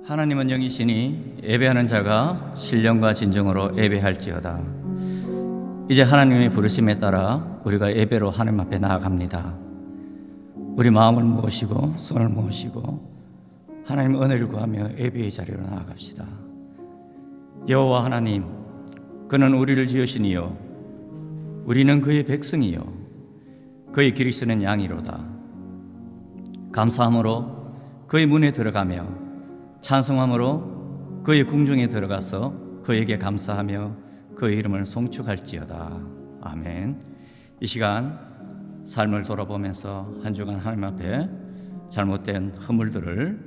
하나님은 영이시니 예배하는 자가 신령과 진정으로 예배할지어다. 이제 하나님의 부르심에 따라 우리가 예배로 하나님 앞에 나아갑니다. 우리 마음을 모으시고 손을 모으시고 하나님 은혜를 구하며 예배의 자리로 나아갑시다. 여호와 하나님, 그는 우리를 지으시니요 우리는 그의 백성이요 그의 기르시는 양이로다. 감사함으로 그의 문에 들어가며 찬송함으로 그의 궁중에 들어가서 그에게 감사하며 그의 이름을 송축할지어다. 아멘. 이 시간 삶을 돌아보면서 한 주간 하나님 앞에 잘못된 허물들을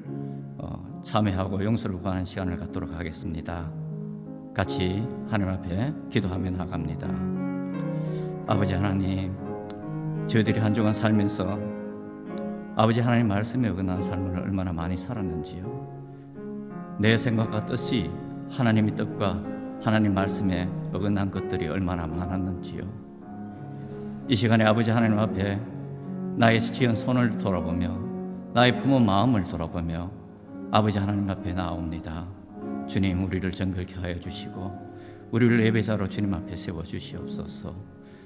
참회하고 용서를 구하는 시간을 갖도록 하겠습니다. 같이 하나님 앞에 기도하며 나갑니다. 아버지 하나님, 저희들이 한 주간 살면서 아버지 하나님 말씀에 어긋난 삶을 얼마나 많이 살았는지요. 내 생각과 뜻이 하나님의 뜻과 하나님 말씀에 어긋난 것들이 얼마나 많았는지요. 이 시간에 아버지 하나님 앞에 나의 지은 손을 돌아보며 나의 부모 마음을 돌아보며 아버지 하나님 앞에 나옵니다. 주님, 우리를 정결케 하여 주시고 우리를 예배자로 주님 앞에 세워 주시옵소서.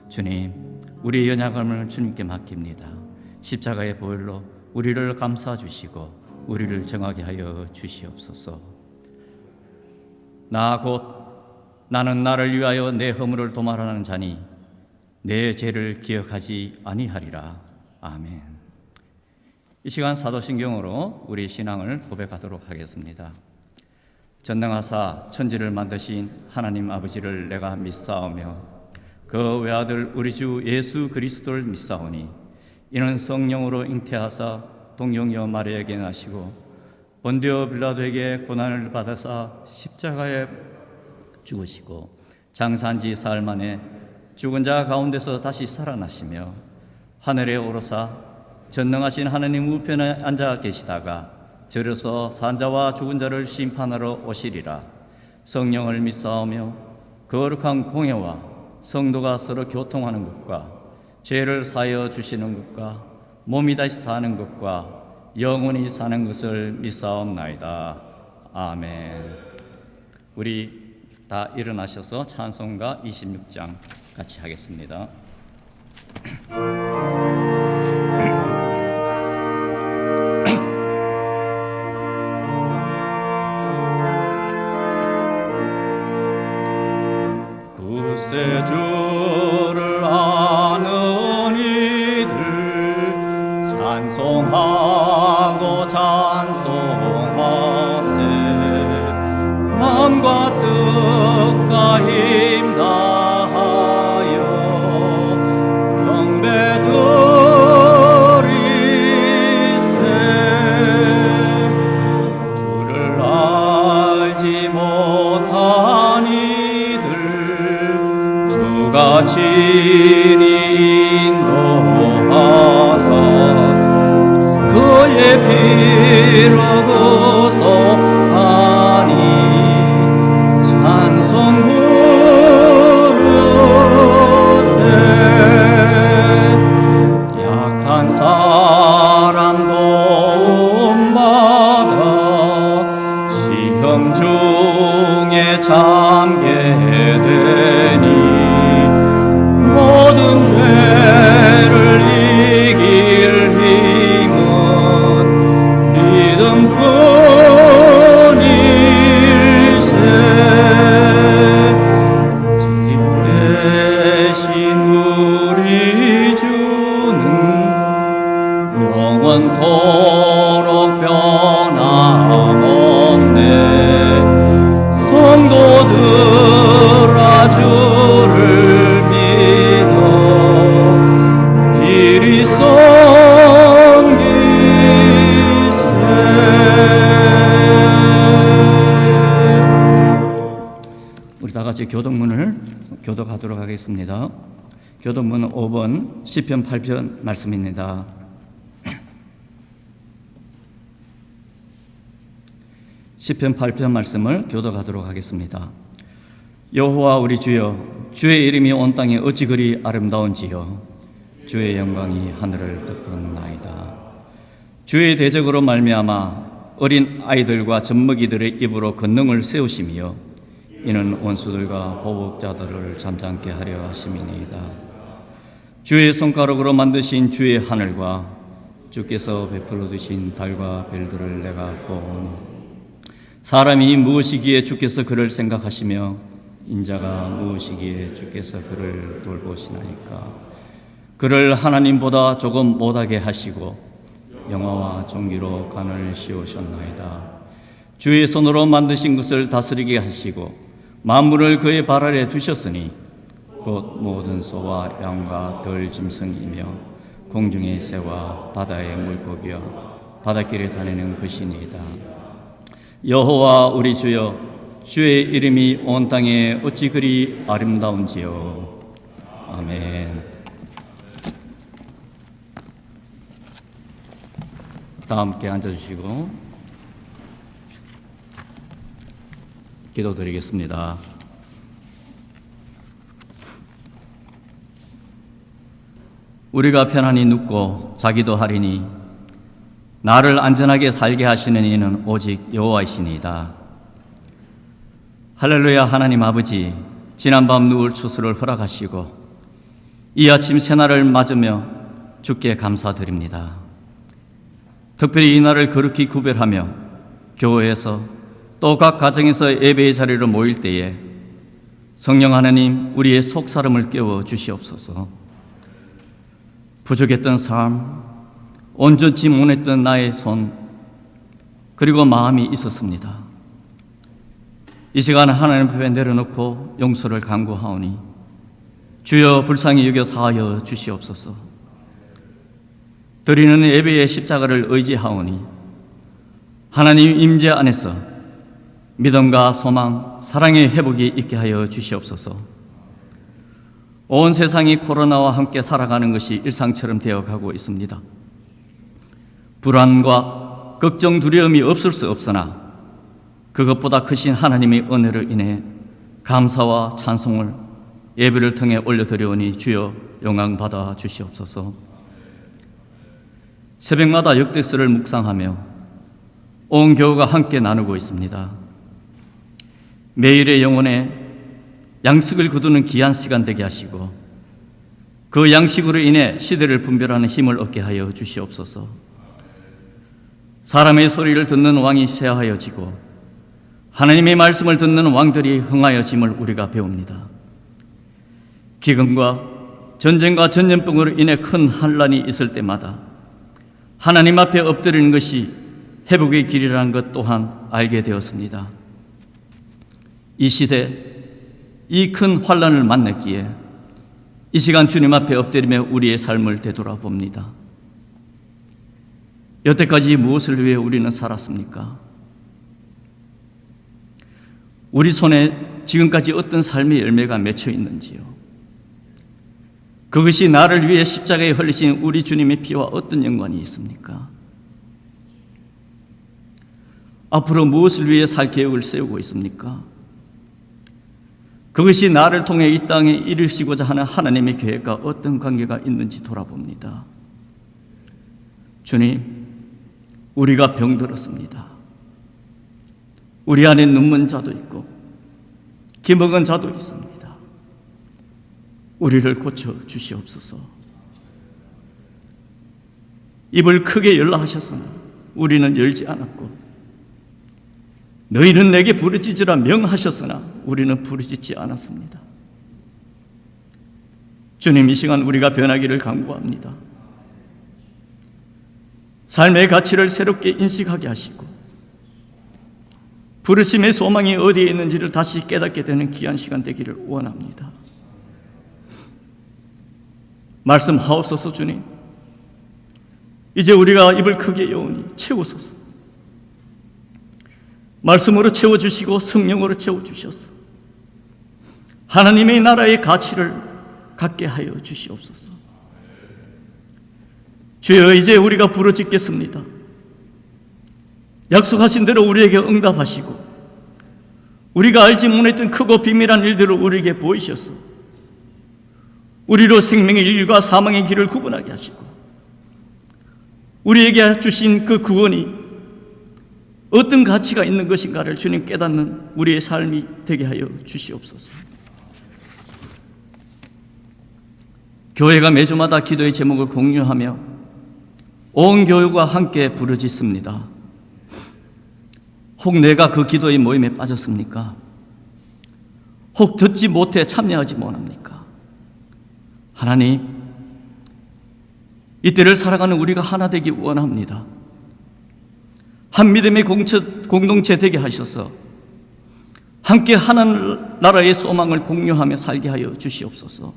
주님, 우리의 연약함을 주님께 맡깁니다. 십자가의 보혈로 우리를 감싸 주시고 우리를 정하게 하여 주시옵소서. 나는 나를 위하여 내 허물을 도말하는 자니 내 죄를 기억하지 아니하리라. 아멘. 이 시간 사도신경으로 우리 신앙을 고백하도록 하겠습니다. 전능하사 천지를 만드신 하나님 아버지를 내가 믿사오며 그 외아들 우리 주 예수 그리스도를 믿사오니 이는 성령으로 잉태하사 동정녀 마리아에게 나시고 본디오 빌라도에게 고난을 받으사 십자가에 죽으시고 장사한지 사흘 만에 죽은 자 가운데서 다시 살아나시며 하늘에 오르사 전능하신 하나님 우편에 앉아 계시다가 저려서 산자와 죽은 자를 심판하러 오시리라. 성령을 믿사오며 거룩한 공회와 성도가 서로 교통하는 것과 죄를 사하여 주시는 것과 몸이 다시 사는 것과 영원히 사는 것을 믿사옵나이다. 아멘. 우리 다 일어나셔서 찬송가 26장 같이 하겠습니다. 구세주를 아는 이들 찬송하고 찬송하세. 마음과 뜻과 힘 다하여 경배 드리세. 주를 알지 못한 이들 주가 친히 인도하사 그의 피로 구속하니 찬송 부르세. 약한 사람 도움받아 시험 중에 잠게 되니 모든 죄를 이길 힘은 믿음뿐일세. 진리 대신 우리 주는 영원토록 변함없네. 성도들아 주를 믿어 길이 섬기세. 우리 다 같이 교독문을 교독하도록 하겠습니다. 교독문 5번 시편 8편 말씀입니다. 시편 8편 말씀을 교독하도록 하겠습니다. 여호와 우리 주여, 주의 이름이 온 땅에 어찌 그리 아름다운지요. 주의 영광이 하늘을 덮었나이다. 주의 대적으로 말미암아 어린 아이들과 젖먹이들의 입으로 권능을 세우시며 이는 원수들과 보복자들을 잠잠케 하려 하심이니이다. 주의 손가락으로 만드신 주의 하늘과 주께서 베풀어 두신 달과 별들을 내가 보오니 사람이 무엇이기에 주께서 그를 생각하시며 인자가 무엇이기에 주께서 그를 돌보시나이까. 그를 하나님보다 조금 못하게 하시고 영화와 종기로 간을 씌우셨나이다. 주의 손으로 만드신 것을 다스리게 하시고 만물을 그의 발 아래 두셨으니 곧 모든 소와 양과 들 짐승이며 공중의 새와 바다의 물고기와 바닷길에 다니는 것이니이다. 여호와 우리 주여, 주의 이름이 온 땅에 어찌 그리 아름다운지요. 아멘. 다 함께 앉아주시고 기도드리겠습니다. 우리가 편안히 눕고 자기도 하리니 나를 안전하게 살게 하시는 이는 오직 여호와이시니이다. 할렐루야. 하나님 아버지, 지난밤 누울 추수를 허락하시고 이 아침 새날을 맞으며 주께 감사드립니다. 특별히 이 날을 거룩히 구별하며 교회에서 또 각 가정에서 예배의 자리로 모일 때에 성령 하나님 우리의 속사람을 깨워 주시옵소서. 부족했던 삶, 온전치 못했던 나의 손 그리고 마음이 있었습니다. 이 시간 하나님 앞에 내려놓고 용서를 간구하오니 주여 불쌍히 여겨 사하여 주시옵소서. 드리는 예배의 십자가를 의지하오니 하나님 임재 안에서 믿음과 소망, 사랑의 회복이 있게 하여 주시옵소서. 온 세상이 코로나와 함께 살아가는 것이 일상처럼 되어가고 있습니다. 불안과 걱정, 두려움이 없을 수 없으나 그것보다 크신 하나님의 은혜로 인해 감사와 찬송을 예배를 통해 올려드려오니 주여 영광 받아 주시옵소서. 새벽마다 역대서를 묵상하며 온 교우가 함께 나누고 있습니다. 매일의 영혼에 양식을 거두는 귀한 시간 되게 하시고 그 양식으로 인해 시대를 분별하는 힘을 얻게 하여 주시옵소서. 사람의 소리를 듣는 왕이 쇠하여지고 하나님의 말씀을 듣는 왕들이 흥하여짐을 우리가 배웁니다. 기근과 전쟁과 전염병으로 인해 큰 환란이 있을 때마다 하나님 앞에 엎드리는 것이 회복의 길이라는 것 또한 알게 되었습니다. 이 시대 이 큰 환란을 만났기에 이 시간 주님 앞에 엎드리며 우리의 삶을 되돌아봅니다. 여태까지 무엇을 위해 우리는 살았습니까? 우리 손에 지금까지 어떤 삶의 열매가 맺혀 있는지요? 그것이 나를 위해 십자가에 흘리신 우리 주님의 피와 어떤 연관이 있습니까? 앞으로 무엇을 위해 살 계획을 세우고 있습니까? 그것이 나를 통해 이 땅에 이루시고자 하는 하나님의 계획과 어떤 관계가 있는지 돌아봅니다. 주님, 우리가 병들었습니다. 우리 안에 눈먼 자도 있고 기먹은 자도 있습니다. 우리를 고쳐 주시옵소서. 입을 크게 열라 하셨으나 우리는 열지 않았고 너희는 내게 부르짖으라 명하셨으나 우리는 부르짖지 않았습니다. 주님, 이 시간 우리가 변하기를 간구합니다. 삶의 가치를 새롭게 인식하게 하시고 부르심의 소망이 어디에 있는지를 다시 깨닫게 되는 귀한 시간 되기를 원합니다. 말씀하옵소서. 주님, 이제 우리가 입을 크게 여오니 채우소서. 말씀으로 채워주시고 성령으로 채워주셔서 하나님의 나라의 가치를 갖게 하여 주시옵소서. 주여, 이제 우리가 부르짖겠습니다. 약속하신 대로 우리에게 응답하시고 우리가 알지 못했던 크고 비밀한 일들을 우리에게 보이셔서 우리로 생명의 일과 사망의 길을 구분하게 하시고 우리에게 주신 그 구원이 어떤 가치가 있는 것인가를 주님 깨닫는 우리의 삶이 되게 하여 주시옵소서. 교회가 매주마다 기도의 제목을 공유하며 온 교회가 함께 부르짖습니다. 혹 내가 그 기도의 모임에 빠졌습니까? 혹 듣지 못해 참여하지 못합니까? 하나님, 이때를 살아가는 우리가 하나 되기 원합니다. 한 믿음의 공동체 되게 하셔서 함께 하나님 나라의 소망을 공유하며 살게 하여 주시옵소서.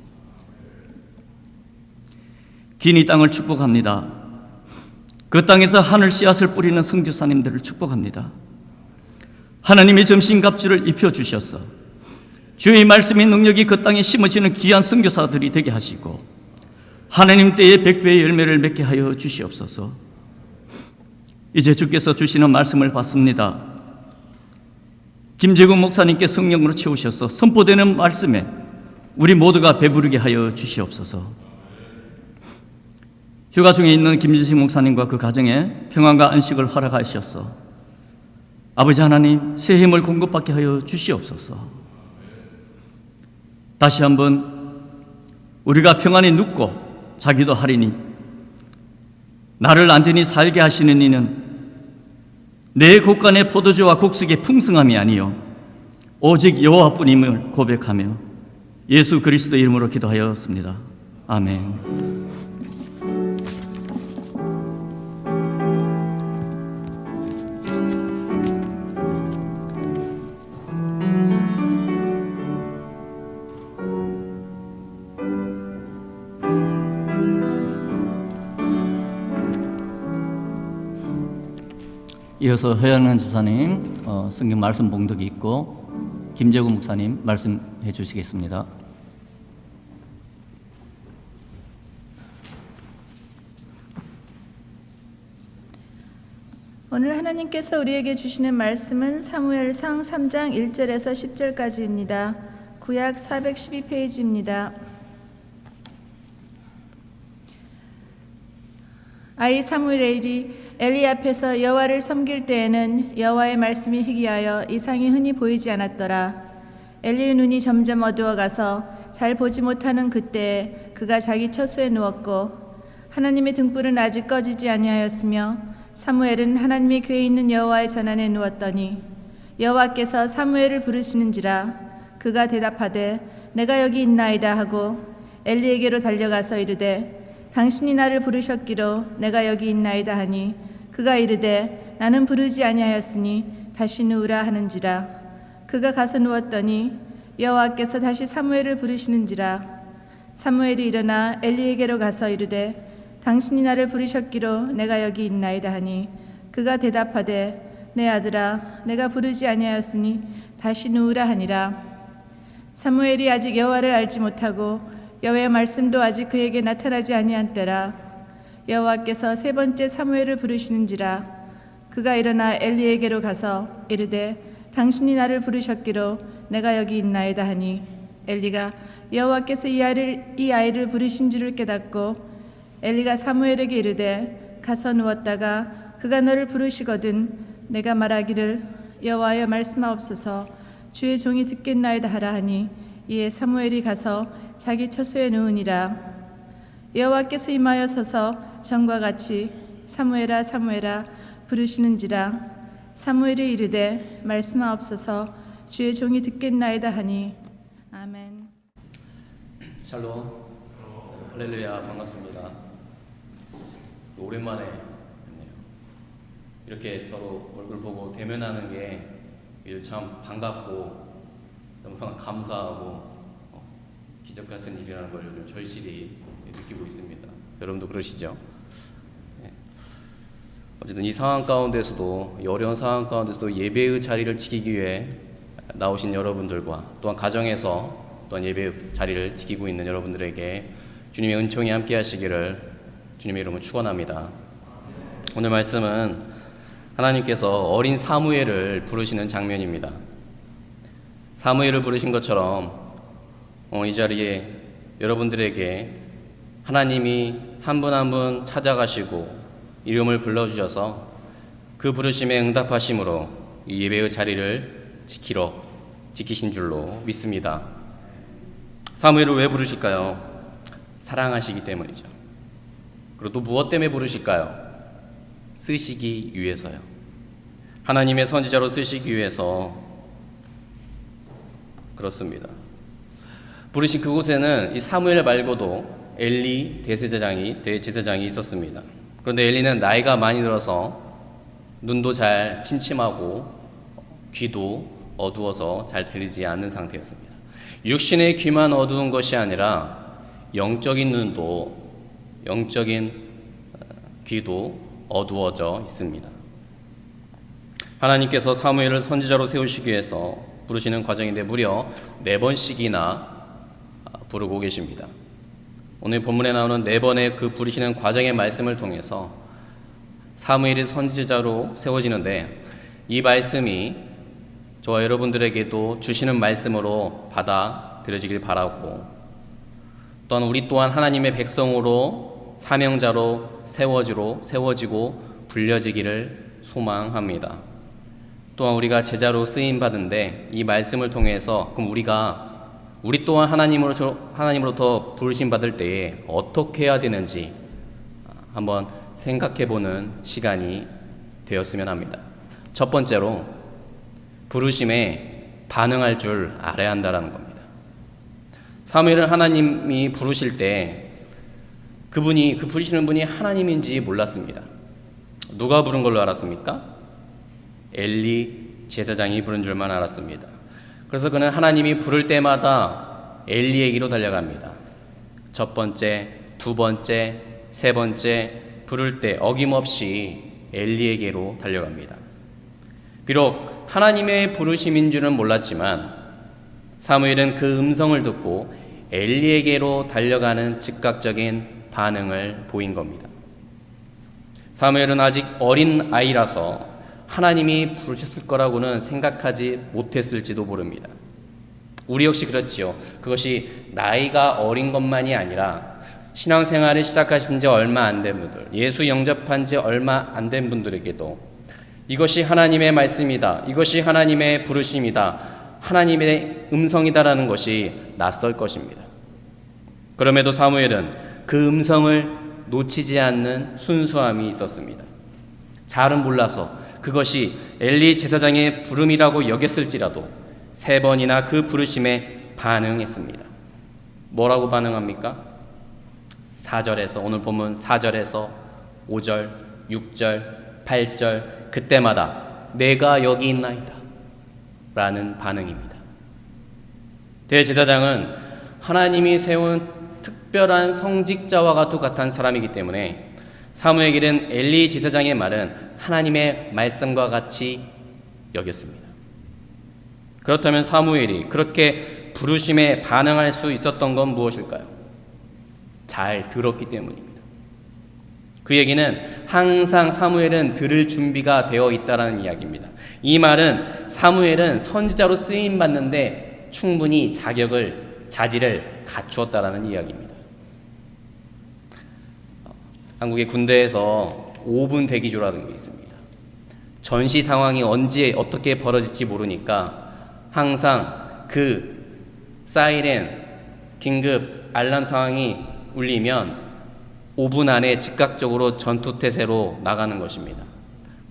긴 이 땅을 축복합니다. 그 땅에서 하늘 씨앗을 뿌리는 선교사님들을 축복합니다. 하나님의 점심갑주를 입혀주셔서 주의 말씀의 능력이 그 땅에 심어지는 귀한 선교사들이 되게 하시고 하나님 때에 100배의 열매를 맺게 하여 주시옵소서. 이제 주께서 주시는 말씀을 받습니다. 김재gun 목사님께 성령으로 채우셔서 선포되는 말씀에 우리 모두가 배부르게 하여 주시옵소서. 휴가 중에 있는 김지식 목사님과 그 가정에 평안과 안식을 허락하셔서 아버지 하나님 새 힘을 공급받게 하여 주시옵소서. 다시 한번 우리가 평안히 눕고 자기도 하리니 나를 안전히 살게 하시는 이는 내 곳간의 포도주와 곡식의 풍성함이 아니요 오직 여호와뿐임을 고백하며 예수 그리스도 이름으로 기도하였습니다. 아멘. 이어서 허양란 집사님 성경 말씀 봉독이 있고 김재gun 목사님 말씀해 주시겠습니다. 오늘 하나님께서 우리에게 주시는 말씀은 사무엘상 3장 1절에서 10절까지입니다. 구약 412페이지입니다. 아이 사무엘이 엘리 앞에서 여호와를 섬길 때에는 여호와의 말씀이 희귀하여 이상이 흔히 보이지 않았더라. 엘리의 눈이 점점 어두워가서 잘 보지 못하는 그때에 그가 자기 처소에 누웠고 하나님의 등불은 아직 꺼지지 아니하였으며 사무엘은 하나님의 궤에 있는 여호와의 전안에 누웠더니 여호와께서 사무엘을 부르시는지라. 그가 대답하되 내가 여기 있나이다 하고 엘리에게로 달려가서 이르되 당신이 나를 부르셨기로 내가 여기 있나이다 하니 그가 이르되 나는 부르지 아니하였으니 다시 누우라 하는지라. 그가 가서 누웠더니 여호와께서 다시 사무엘을 부르시는지라. 사무엘이 일어나 엘리에게로 가서 이르되 당신이 나를 부르셨기로 내가 여기 있나이다 하니 그가 대답하되 내 아들아 내가 부르지 아니하였으니 다시 누우라 하니라. 사무엘이 아직 여호와를 알지 못하고 여호와의 말씀도 아직 그에게 나타나지 아니한 때라. 여호와께서 세 번째 사무엘을 부르시는지라. 그가 일어나 엘리에게로 가서 이르되 당신이 나를 부르셨기로 내가 여기 있나이다 하니 엘리가 여호와께서 이 아이를 부르신 줄을 깨닫고 엘리가 사무엘에게 이르되 가서 누웠다가 그가 너를 부르시거든 내가 말하기를 여호와여 말씀하옵소서 주의 종이 듣겠나이다 하라 하니 이에 사무엘이 가서 자기 처소에 누우니라. 여호와께서 임하여 서서 전과 같이 사무엘아 사무엘아 부르시는지라. 사무엘이 이르되 말씀하옵소서 주의 종이 듣겠나이다 하니 아멘. 샬롬, 할렐루야, 반갑습니다. 오랜만에 뵙네요. 이렇게 서로 얼굴 보고 대면하는 게 참 반갑고 너무 감사하고 기적 같은 일이라는 걸 요즘 절실히 느끼고 있습니다. 여러분도 그러시죠? 네. 어쨌든 이 상황 가운데서도, 이 어려운 상황 가운데서도 예배의 자리를 지키기 위해 나오신 여러분들과 또한 가정에서 또한 예배의 자리를 지키고 있는 여러분들에게 주님의 은총이 함께 하시기를 주님의 이름으로 축원합니다. 오늘 말씀은 하나님께서 어린 사무엘을 부르시는 장면입니다. 사무엘을 부르신 것처럼 이 자리에 여러분들에게 하나님이 한 분 한 분 찾아가시고 이름을 불러주셔서 그 부르심에 응답하심으로 이 예배의 자리를 지키신 줄로 믿습니다. 사무엘을 왜 부르실까요? 사랑하시기 때문이죠. 그리고 또 무엇 때문에 부르실까요? 쓰시기 위해서요. 하나님의 선지자로 쓰시기 위해서 그렇습니다. 부르신 그곳에는 이 사무엘 말고도 엘리 대제사장이 있었습니다. 그런데 엘리는 나이가 많이 들어서 눈도 잘 침침하고 귀도 어두워서 잘 들리지 않는 상태였습니다. 육신의 귀만 어두운 것이 아니라 영적인 눈도 영적인 귀도 어두워져 있습니다. 하나님께서 사무엘을 선지자로 세우시기 위해서 부르시는 과정인데 무려 4번씩이나 부르고 계십니다. 오늘 본문에 나오는 4번의 그 부르시는 과정의 말씀을 통해서 사무엘이 선지자로 세워지는데 이 말씀이 저와 여러분들에게도 주시는 말씀으로 받아들여지길 바라고 또한 우리 또한 하나님의 백성으로 사명자로 세워지고 불려지기를 소망합니다. 또한 우리가 제자로 쓰임받은데 이 말씀을 통해서 그럼 우리 또한 하나님으로부터 부르심 받을 때에 어떻게 해야 되는지 한번 생각해보는 시간이 되었으면 합니다. 첫 번째로 부르심에 반응할 줄 알아야 한다는 겁니다. 사무엘을 하나님이 부르실 때 그 부르시는 분이 하나님인지 몰랐습니다. 누가 부른 걸로 알았습니까? 엘리 제사장이 부른 줄만 알았습니다. 그래서 그는 하나님이 부를 때마다 엘리에게로 달려갑니다. 첫 번째, 두 번째, 세 번째 부를 때 어김없이 엘리에게로 달려갑니다. 비록 하나님의 부르심인 줄은 몰랐지만 사무엘은 그 음성을 듣고 엘리에게로 달려가는 즉각적인 반응을 보인 겁니다. 사무엘은 아직 어린 아이라서 하나님이 부르셨을 거라고는 생각하지 못했을지도 모릅니다. 우리 역시 그렇지요. 그것이 나이가 어린 것만이 아니라 신앙생활을 시작하신 지 얼마 안 된 분들, 예수 영접한 지 얼마 안 된 분들에게도 이것이 하나님의 말씀이다, 이것이 하나님의 부르심이다, 하나님의 음성이다라는 것이 낯설 것입니다. 그럼에도 사무엘은 그 음성을 놓치지 않는 순수함이 있었습니다. 잘은 몰라서 그것이 엘리 제사장의 부름이라고 여겼을지라도 3번이나 그 부르심에 반응했습니다. 뭐라고 반응합니까? 4절에서 오늘 본문 4절에서 5절, 6절, 8절 그때마다 내가 여기 있나이다 라는 반응입니다. 대제사장은 하나님이 세운 특별한 성직자와 똑같은 사람이기 때문에 사무엘은 엘리 제사장의 말은 하나님의 말씀과 같이 여겼습니다. 그렇다면 사무엘이 그렇게 부르심에 반응할 수 있었던 건 무엇일까요? 잘 들었기 때문입니다. 그 얘기는 항상 사무엘은 들을 준비가 되어 있다는 이야기입니다. 이 말은 사무엘은 선지자로 쓰임받는데 충분히 자질을 갖추었다는 이야기입니다. 한국의 군대에서 5분 대기조라는 게 있습니다. 전시 상황이 언제 어떻게 벌어질지 모르니까 항상 그 사이렌 긴급 알람 상황이 울리면 5분 안에 즉각적으로 전투태세로 나가는 것입니다.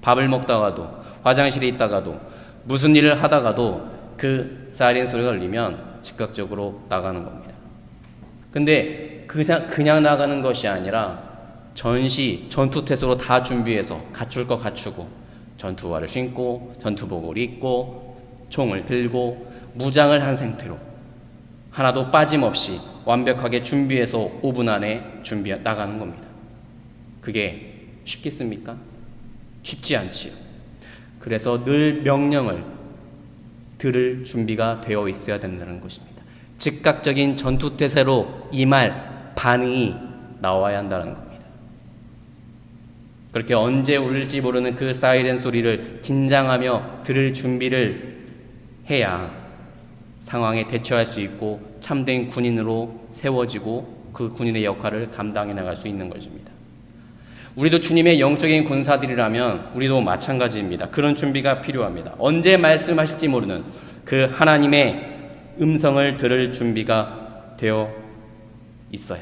밥을 먹다가도 화장실에 있다가도 무슨 일을 하다가도 그 사이렌 소리가 울리면 즉각적으로 나가는 겁니다. 근데 그냥 나가는 것이 아니라 전투태세로 다 준비해서 갖출 거 갖추고 전투화를 신고 전투복을 입고 총을 들고 무장을 한 상태로 하나도 빠짐없이 완벽하게 준비해서 5분 안에 나가는 겁니다. 그게 쉽겠습니까? 쉽지 않지요. 그래서 늘 명령을 들을 준비가 되어 있어야 된다는 것입니다. 즉각적인 전투태세로 임할 반응이 나와야 한다는 겁니다. 그렇게 언제 울릴지 모르는 그 사이렌 소리를 긴장하며 들을 준비를 해야 상황에 대처할 수 있고 참된 군인으로 세워지고 그 군인의 역할을 감당해 나갈 수 있는 것입니다. 우리도 주님의 영적인 군사들이라면 우리도 마찬가지입니다. 그런 준비가 필요합니다. 언제 말씀하실지 모르는 그 하나님의 음성을 들을 준비가 되어 있어요.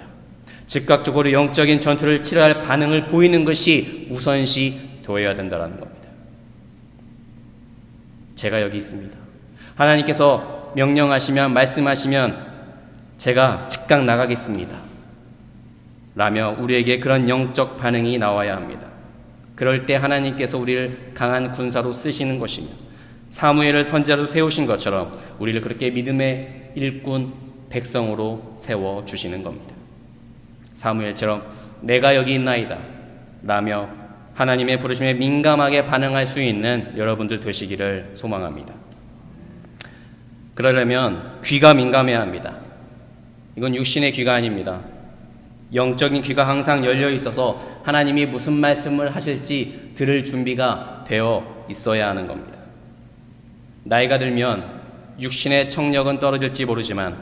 즉각적으로 영적인 전투를 치러야 할 반응을 보이는 것이 우선시 되어야 된다는 겁니다. 제가 여기 있습니다. 하나님께서 명령하시면, 말씀하시면 제가 즉각 나가겠습니다 라며 우리에게 그런 영적 반응이 나와야 합니다. 그럴 때 하나님께서 우리를 강한 군사로 쓰시는 것이며 사무엘을 선지자로 세우신 것처럼 우리를 그렇게 믿음의 일꾼 백성으로 세워주시는 겁니다. 사무엘처럼 내가 여기 있나이다 라며 하나님의 부르심에 민감하게 반응할 수 있는 여러분들 되시기를 소망합니다. 그러려면 귀가 민감해야 합니다. 이건 육신의 귀가 아닙니다. 영적인 귀가 항상 열려 있어서 하나님이 무슨 말씀을 하실지 들을 준비가 되어 있어야 하는 겁니다. 나이가 들면 육신의 청력은 떨어질지 모르지만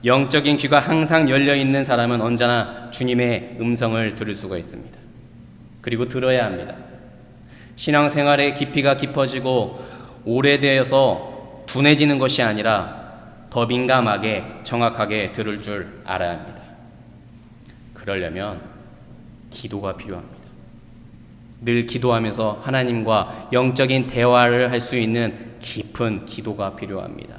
영적인 귀가 항상 열려 있는 사람은 언제나 주님의 음성을 들을 수가 있습니다. 그리고 들어야 합니다. 신앙생활의 깊이가 깊어지고 오래되어서 둔해지는 것이 아니라 더 민감하게 정확하게 들을 줄 알아야 합니다. 그러려면 기도가 필요합니다. 늘 기도하면서 하나님과 영적인 대화를 할 수 있는 깊은 기도가 필요합니다.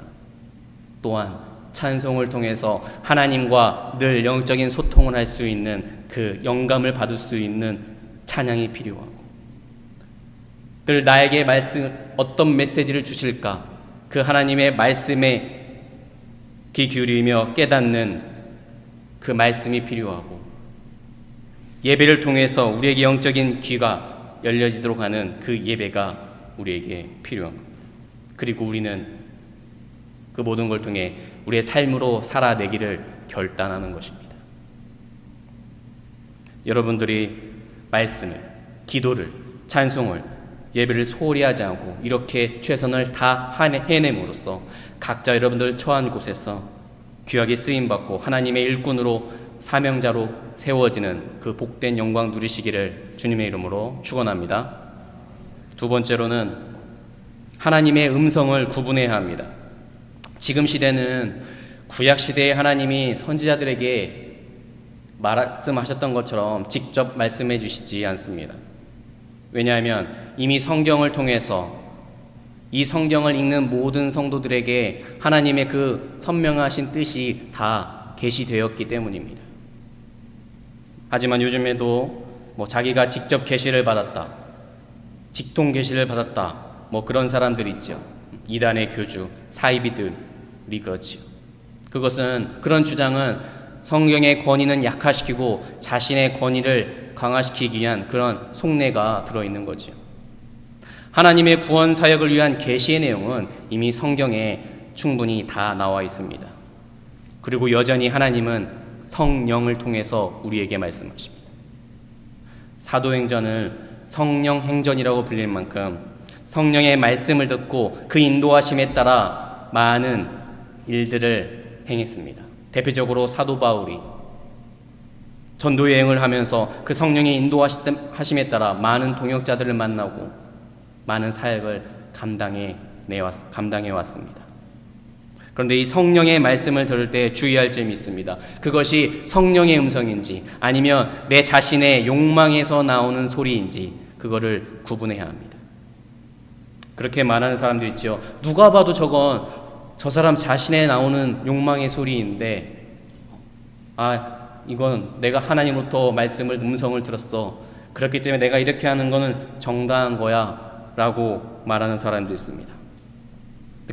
또한 찬송을 통해서 하나님과 늘 영적인 소통을 할 수 있는 그 영감을 받을 수 있는 찬양이 필요하고, 늘 나에게 어떤 메시지를 주실까 그 하나님의 말씀에 귀 기울이며 깨닫는 그 말씀이 필요하고, 예배를 통해서 우리에게 영적인 귀가 열려지도록 하는 그 예배가 우리에게 필요한 겁니다. 그리고 우리는 그 모든 걸 통해 우리의 삶으로 살아내기를 결단하는 것입니다. 여러분들이 말씀을, 기도를, 찬송을, 예배를 소홀히 하지 않고 이렇게 최선을 다 해냄으로써 각자 여러분들 처한 곳에서 귀하게 쓰임받고 하나님의 일꾼으로 사명자로 세워지는 그 복된 영광 누리시기를 주님의 이름으로 축원합니다. 두 번째로는 하나님의 음성을 구분해야 합니다. 지금 시대는 구약 시대의 하나님이 선지자들에게 말씀하셨던 것처럼 직접 말씀해 주시지 않습니다. 왜냐하면 이미 성경을 통해서 이 성경을 읽는 모든 성도들에게 하나님의 그 선명하신 뜻이 다 계시되었기 때문입니다. 하지만 요즘에도 자기가 직접 계시를 받았다, 직통 계시를 받았다, 그런 사람들 있죠. 이단의 교주, 사이비들이 그렇지요. 그런 주장은 성경의 권위는 약화시키고 자신의 권위를 강화시키기 위한 그런 속내가 들어있는 거죠. 하나님의 구원 사역을 위한 계시의 내용은 이미 성경에 충분히 다 나와 있습니다. 그리고 여전히 하나님은 성령을 통해서 우리에게 말씀하십니다. 사도행전을 성령 행전이라고 불릴 만큼 성령의 말씀을 듣고 그 인도하심에 따라 많은 일들을 행했습니다. 대표적으로 사도 바울이 전도 여행을 하면서 그 성령의 인도하심에 따라 많은 동역자들을 만나고 많은 사역을 감당해 왔습니다. 그런데 이 성령의 말씀을 들을 때 주의할 점이 있습니다. 그것이 성령의 음성인지 아니면 내 자신의 욕망에서 나오는 소리인지 그거를 구분해야 합니다. 그렇게 말하는 사람도 있죠. 누가 봐도 저 사람 자신에 나오는 욕망의 소리인데 이건 내가 하나님으로부터 음성을 들었어. 그렇기 때문에 내가 이렇게 하는 거는 정당한 거야 라고 말하는 사람도 있습니다.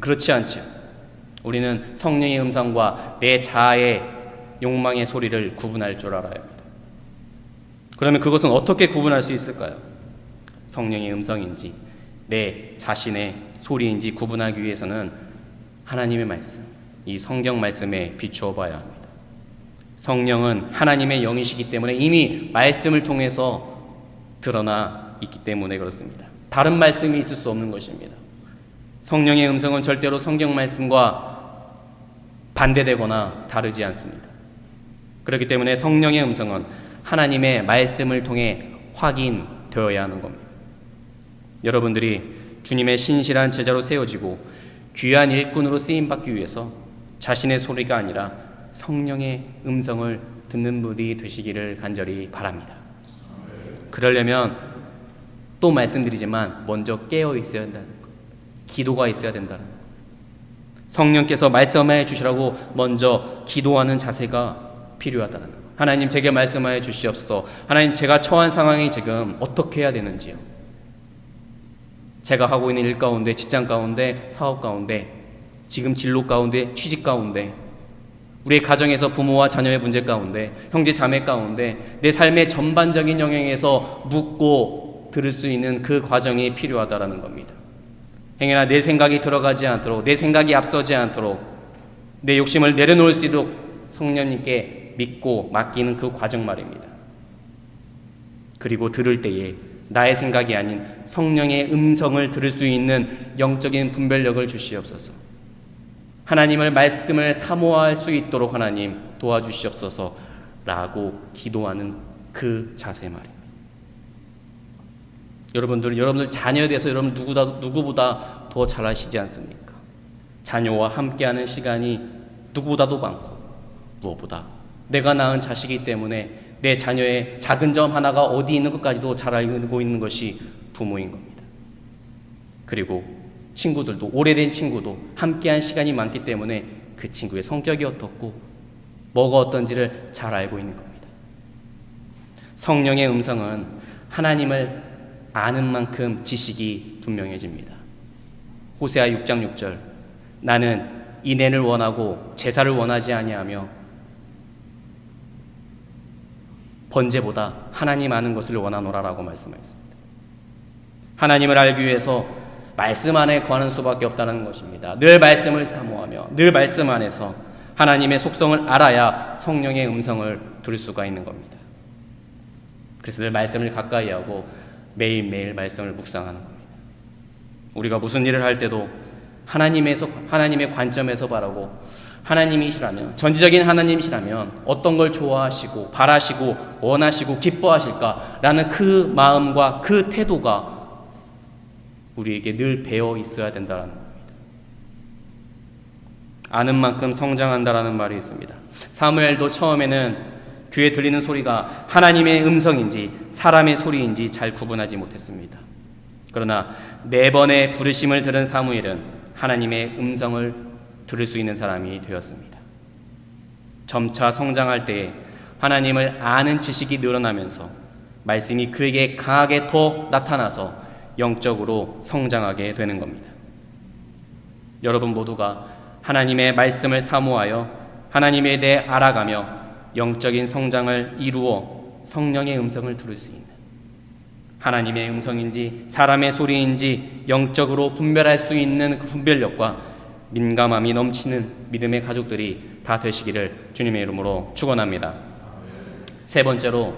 그렇지 않죠. 우리는 성령의 음성과 내 자아의 욕망의 소리를 구분할 줄 알아야 합니다. 그러면 그것은 어떻게 구분할 수 있을까요? 성령의 음성인지 내 자신의 소리인지 구분하기 위해서는 하나님의 말씀, 이 성경 말씀에 비추어 봐야 합니다. 성령은 하나님의 영이시기 때문에 이미 말씀을 통해서 드러나 있기 때문에 그렇습니다. 다른 말씀이 있을 수 없는 것입니다. 성령의 음성은 절대로 성경 말씀과 반대되거나 다르지 않습니다. 그렇기 때문에 성령의 음성은 하나님의 말씀을 통해 확인되어야 하는 겁니다. 여러분들이 주님의 신실한 제자로 세워지고 귀한 일꾼으로 쓰임받기 위해서 자신의 소리가 아니라 성령의 음성을 듣는 분이 되시기를 간절히 바랍니다. 그러려면 또 말씀드리지만 먼저 깨어 있어야 한다는 것, 기도가 있어야 된다는 것, 성령께서 말씀해 주시라고 먼저 기도하는 자세가 필요하다는 것. 하나님, 제게 말씀하여 주시옵소서. 하나님, 제가 처한 상황이 지금 어떻게 해야 되는지요. 제가 하고 있는 일 가운데, 직장 가운데, 사업 가운데, 지금 진로 가운데, 취직 가운데, 우리의 가정에서 부모와 자녀의 문제 가운데, 형제 자매 가운데, 내 삶의 전반적인 영역에서 묻고 들을 수 있는 그 과정이 필요하다라는 겁니다. 행여나 내 생각이 들어가지 않도록, 내 생각이 앞서지 않도록, 내 욕심을 내려놓을 수 있도록 성령님께 믿고 맡기는 그 과정 말입니다. 그리고 들을 때에 나의 생각이 아닌 성령의 음성을 들을 수 있는 영적인 분별력을 주시옵소서. 하나님을 말씀을 사모할 수 있도록 하나님 도와주시옵소서 라고 기도하는 그 자세 말입니다. 여러분들 자녀에 대해서 여러분 누구보다 더 잘 아시지 않습니까? 자녀와 함께하는 시간이 누구보다도 많고, 무엇보다 내가 낳은 자식이기 때문에 내 자녀의 작은 점 하나가 어디 있는 것까지도 잘 알고 있는 것이 부모인 겁니다. 그리고 친구들도, 오래된 친구도 함께한 시간이 많기 때문에 그 친구의 성격이 어떻고 뭐가 어떤지를 잘 알고 있는 겁니다. 성령의 음성은 하나님을 아는 만큼 지식이 분명해집니다. 호세아 6장 6절, 나는 인애를 원하고 제사를 원하지 아니하며 번제보다 하나님 아는 것을 원하노라라고 말씀하셨습니다. 하나님을 알기 위해서 말씀 안에 구하는 수밖에 없다는 것입니다. 늘 말씀을 사모하며 늘 말씀 안에서 하나님의 속성을 알아야 성령의 음성을 들을 수가 있는 겁니다. 그래서 늘 말씀을 가까이 하고 매일매일 말씀을 묵상하는 겁니다. 우리가 무슨 일을 할 때도 하나님의 관점에서 바라고, 하나님이시라면, 전지적인 하나님이시라면 어떤 걸 좋아하시고 바라시고 원하시고 기뻐하실까라는 그 마음과 그 태도가 우리에게 늘 배어 있어야 된다는 겁니다. 아는 만큼 성장한다라는 말이 있습니다. 사무엘도 처음에는 귀에 들리는 소리가 하나님의 음성인지 사람의 소리인지 잘 구분하지 못했습니다. 그러나 4번의 부르심을 들은 사무엘은 하나님의 음성을 들을 수 있는 사람이 되었습니다. 점차 성장할 때에 하나님을 아는 지식이 늘어나면서 말씀이 그에게 강하게 더 나타나서 영적으로 성장하게 되는 겁니다. 여러분 모두가 하나님의 말씀을 사모하여 하나님에 대해 알아가며 영적인 성장을 이루어 성령의 음성을 들을 수 있는, 하나님의 음성인지 사람의 소리인지 영적으로 분별할 수 있는 그 분별력과 민감함이 넘치는 믿음의 가족들이 다 되시기를 주님의 이름으로 축원합니다. 3번째로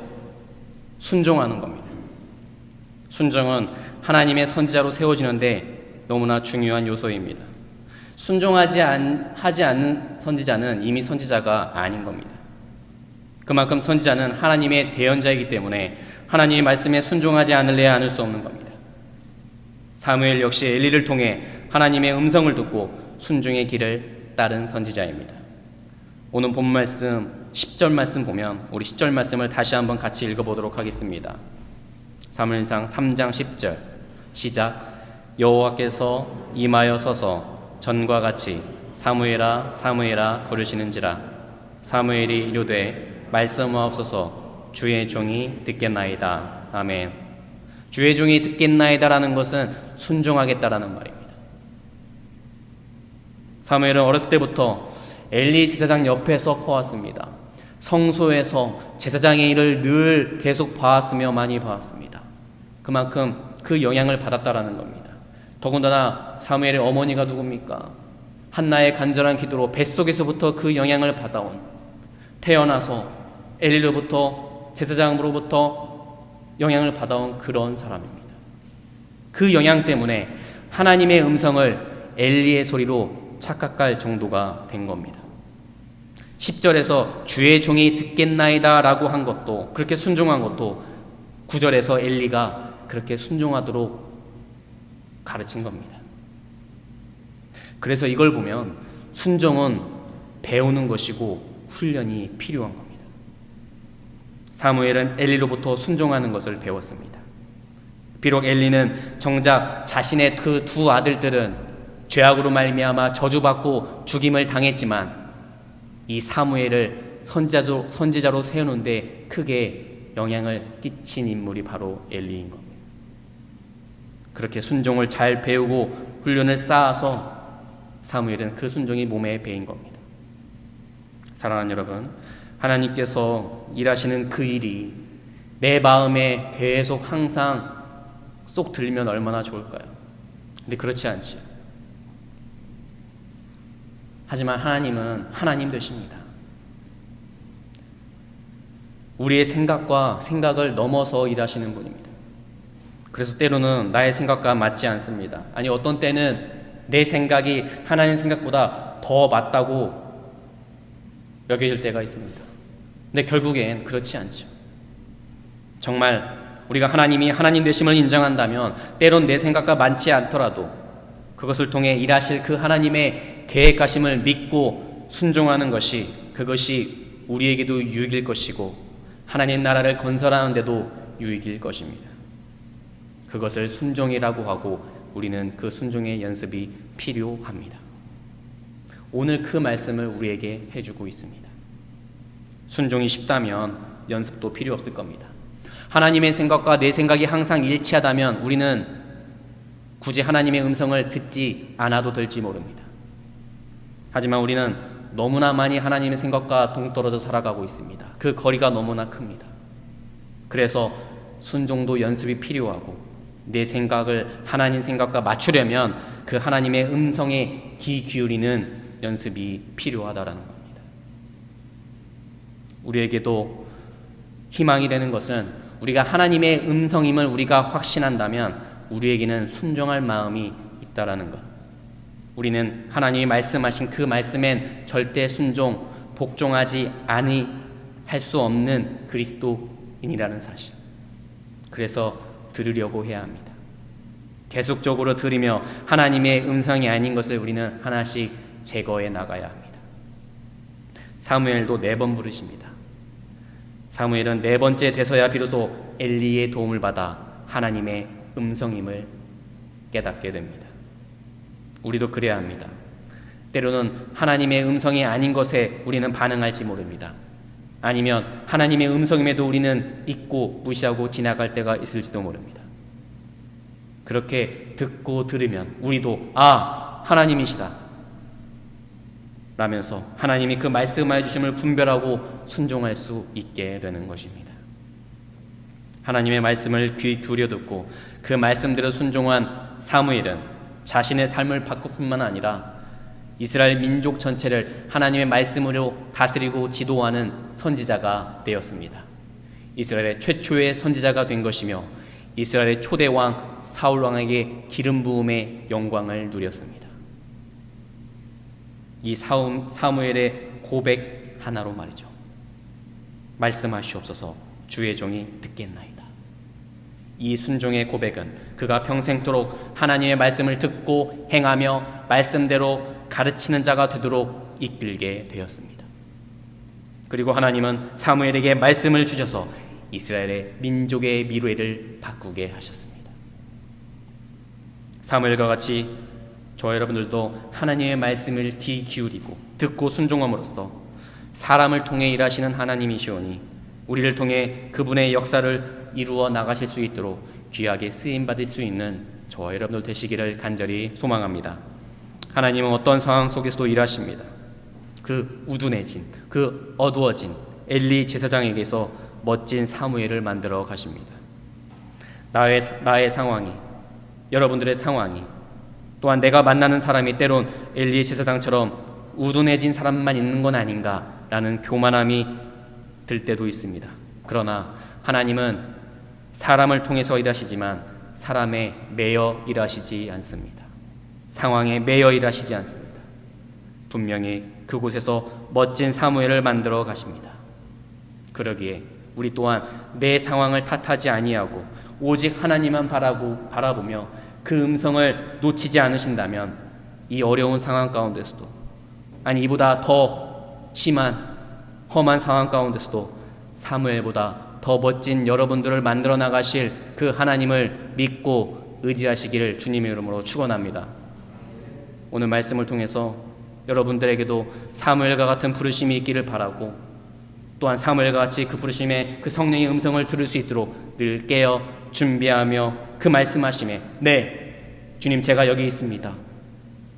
순종하는 겁니다. 순종은 하나님의 선지자로 세워지는데 너무나 중요한 요소입니다. 순종하지 않는 선지자는 이미 선지자가 아닌 겁니다. 그만큼 선지자는 하나님의 대언자이기 때문에 하나님의 말씀에 순종하지 않을 수 없는 겁니다. 사무엘 역시 엘리를 통해 하나님의 음성을 듣고 순종의 길을 따른 선지자입니다. 오늘 본 말씀 10절 말씀 보면 우리 10절 말씀을 다시 한번 같이 읽어보도록 하겠습니다. 사무엘상 3장 10절 시작. 여호와께서 임하여 서서 전과 같이 사무엘아 사무엘아 부르시는지라. 사무엘이 이르되 말씀하옵소서 주의 종이 듣겠나이다. 아멘. 주의 종이 듣겠나이다라는 것은 순종하겠다라는 말입니다. 사무엘은 어렸을 때부터 엘리 제사장 옆에서 커왔습니다. 성소에서 제사장의 일을 늘 계속 봐왔으며 많이 봐왔습니다. 그만큼 그 영향을 받았다라는 겁니다. 더군다나 사무엘의 어머니가 누굽니까? 한나의 간절한 기도로 뱃속에서부터 그 영향을 받아온, 태어나서 엘리로부터 제사장으로부터 영향을 받아온 그런 사람입니다. 그 영향 때문에 하나님의 음성을 엘리의 소리로 착각할 정도가 된 겁니다. 10절에서 주의 종이 듣겠나이다 라고 한 것도, 그렇게 순종한 것도 구절에서 엘리가 그렇게 순종하도록 가르친 겁니다. 그래서 이걸 보면 순종은 배우는 것이고 훈련이 필요한 겁니다. 사무엘은 엘리로부터 순종하는 것을 배웠습니다. 비록 엘리는 정작 자신의 그 두 아들들은 죄악으로 말미암아 저주받고 죽임을 당했지만 이 사무엘을 선지자로 세우는데 크게 영향을 끼친 인물이 바로 엘리인 겁니다. 그렇게 순종을 잘 배우고 훈련을 쌓아서 사무엘은 그 순종이 몸에 배인 겁니다. 사랑하는 여러분, 하나님께서 일하시는 그 일이 내 마음에 계속 항상 쏙 들면 얼마나 좋을까요? 근데 그렇지 않지요. 하지만 하나님은 하나님 되십니다. 우리의 생각을 넘어서 일하시는 분입니다. 그래서 때로는 나의 생각과 맞지 않습니다. 아니, 어떤 때는 내 생각이 하나님 생각보다 더 맞다고 여겨질 때가 있습니다. 근데 결국엔 그렇지 않죠. 정말 우리가 하나님이 하나님 되심을 인정한다면 때론 내 생각과 맞지 않더라도 그것을 통해 일하실 그 하나님의 계획하심을 믿고 순종하는 것이, 그것이 우리에게도 유익일 것이고 하나님 나라를 건설하는 데도 유익일 것입니다. 그것을 순종이라고 하고 우리는 그 순종의 연습이 필요합니다. 오늘 그 말씀을 우리에게 해주고 있습니다. 순종이 쉽다면 연습도 필요 없을 겁니다. 하나님의 생각과 내 생각이 항상 일치하다면 우리는 굳이 하나님의 음성을 듣지 않아도 될지 모릅니다. 하지만 우리는 너무나 많이 하나님의 생각과 동떨어져 살아가고 있습니다. 그 거리가 너무나 큽니다. 그래서 순종도 연습이 필요하고 내 생각을 하나님 생각과 맞추려면 그 하나님의 음성에 귀 기울이는 연습이 필요하다라는 겁니다. 우리에게도 희망이 되는 것은 우리가 하나님의 음성임을 우리가 확신한다면 우리에게는 순종할 마음이 있다라는 것. 우리는 하나님이 말씀하신 그 말씀엔 절대 순종, 복종하지 할 수 없는 그리스도인이라는 사실. 그래서 들으려고 해야 합니다. 계속적으로 들으며 하나님의 음성이 아닌 것을 우리는 하나씩 제거해 나가야 합니다. 사무엘도 4번 부르십니다. 사무엘은 4번째 돼서야 비로소 엘리의 도움을 받아 하나님의 음성임을 깨닫게 됩니다. 우리도 그래야 합니다. 때로는 하나님의 음성이 아닌 것에 우리는 반응할지 모릅니다. 아니면 하나님의 음성임에도 우리는 잊고 무시하고 지나갈 때가 있을지도 모릅니다. 그렇게 듣고 들으면 우리도 하나님이시다 라면서 하나님이 그 말씀해 주심을 분별하고 순종할 수 있게 되는 것입니다. 하나님의 말씀을 귀 기울여 듣고 그 말씀대로 순종한 사무엘은 자신의 삶을 바꿀 뿐만 아니라 이스라엘 민족 전체를 하나님의 말씀으로 다스리고 지도하는 선지자가 되었습니다. 이스라엘의 최초의 선지자가 된 것이며 이스라엘의 초대 왕 사울 왕에게 기름 부음의 영광을 누렸습니다. 이 사무엘의 고백 하나로 말이죠. 말씀하시옵소서 주의 종이 듣겠나이다. 이 순종의 고백은 그가 평생토록 하나님의 말씀을 듣고 행하며 말씀대로 가르치는 자가 되도록 이끌게 되었습니다. 그리고 하나님은 사무엘에게 말씀을 주셔서 이스라엘의 민족의 미래를 바꾸게 하셨습니다. 사무엘과 같이 저와 여러분들도 하나님의 말씀을 귀 기울이고 듣고 순종함으로써 사람을 통해 일하시는 하나님이시오니 우리를 통해 그분의 역사를 이루어 나가실 수 있도록 귀하게 쓰임받을 수 있는 저와 여러분들 되시기를 간절히 소망합니다. 하나님은 어떤 상황 속에서도 일하십니다. 그 우둔해진, 그 어두워진 엘리 제사장에게서 멋진 사무엘을 만들어 가십니다. 나의 상황이, 여러분들의 상황이, 또한 내가 만나는 사람이 때론 엘리 제사장처럼 우둔해진 사람만 있는 건 아닌가라는 교만함이 들 때도 있습니다. 그러나 하나님은 사람을 통해서 일하시지만 사람에 매여 일하시지 않습니다. 상황에 매여 일하시지 않습니다. 분명히 그곳에서 멋진 사무엘을 만들어 가십니다. 그러기에 우리 또한 내 상황을 탓하지 아니하고 오직 하나님만 바라보며 그 음성을 놓치지 않으신다면 이 어려운 상황 가운데서도, 아니 이보다 더 심한 험한 상황 가운데서도 사무엘보다 더 멋진 여러분들을 만들어 나가실 그 하나님을 믿고 의지하시기를 주님의 이름으로 축원합니다. 오늘 말씀을 통해서 여러분들에게도 사무엘과 같은 부르심이 있기를 바라고, 또한 사무엘과 같이 그 부르심의 그 성령의 음성을 들을 수 있도록 늘 깨어 준비하며 그 말씀하심에 네 주님 제가 여기 있습니다